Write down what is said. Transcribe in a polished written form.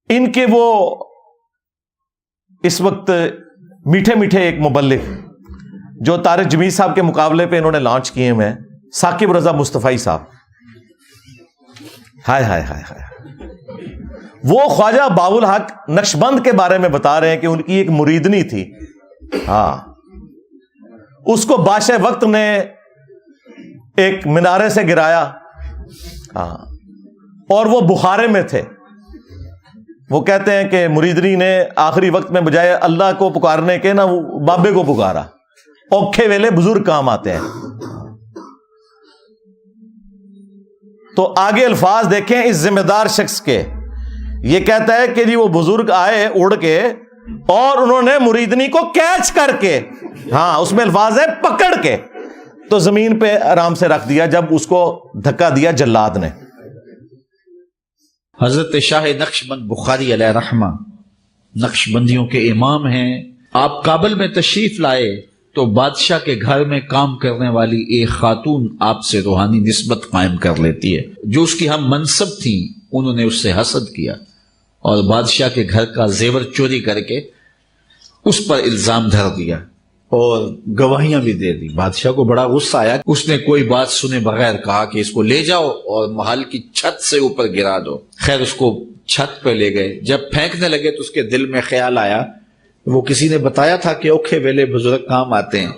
ان کے وہ اس وقت میٹھے میٹھے ایک مبلغ جو طارق جمیل صاحب کے مقابلے پہ انہوں نے لانچ کیے ہوئے ہیں، ثاقب رضا مصطفی صاحب، ہائے ہائے ہائے ہائے، وہ خواجہ باب الحق نقشبند کے بارے میں بتا رہے ہیں کہ ان کی ایک مریدنی تھی، ہاں، اس کو بادشاہ وقت نے ایک مینارے سے گرایا، ہاں، اور وہ بخارے میں تھے۔ وہ کہتے ہیں کہ مریدنی نے آخری وقت میں بجائے اللہ کو پکارنے کے نا وہ بابے کو پکارا، اوکھے ویلے بزرگ کام آتے ہیں۔ تو آگے الفاظ دیکھیں اس ذمہ دار شخص کے، یہ کہتا ہے کہ جی وہ بزرگ آئے اڑ کے اور انہوں نے مریدنی کو کیچ کر کے، ہاں اس میں الفاظ ہے پکڑ کے، تو زمین پہ آرام سے رکھ دیا جب اس کو دھکا دیا جلاد نے۔ حضرت شاہ نقشبند بخاری علیہ رحمہ نقشبندیوں کے امام ہیں۔ آپ کابل میں تشریف لائے تو بادشاہ کے گھر میں کام کرنے والی ایک خاتون آپ سے روحانی نسبت قائم کر لیتی ہے۔ جو اس کی ہم منصب تھیں انہوں نے اس سے حسد کیا اور بادشاہ کے گھر کا زیور چوری کر کے اس پر الزام دھر دیا اور گواہیاں بھی دے دی۔ بادشاہ کو بڑا غصہ آیا، اس نے کوئی بات سنے بغیر کہا کہ اس کو لے جاؤ اور محل کی چھت سے اوپر گرا دو۔ خیر اس کو چھت پہ لے گئے، جب پھینکنے لگے تو اس کے دل میں خیال آیا، وہ کسی نے بتایا تھا کہ اوکھے ویلے بزرگ کام آتے ہیں،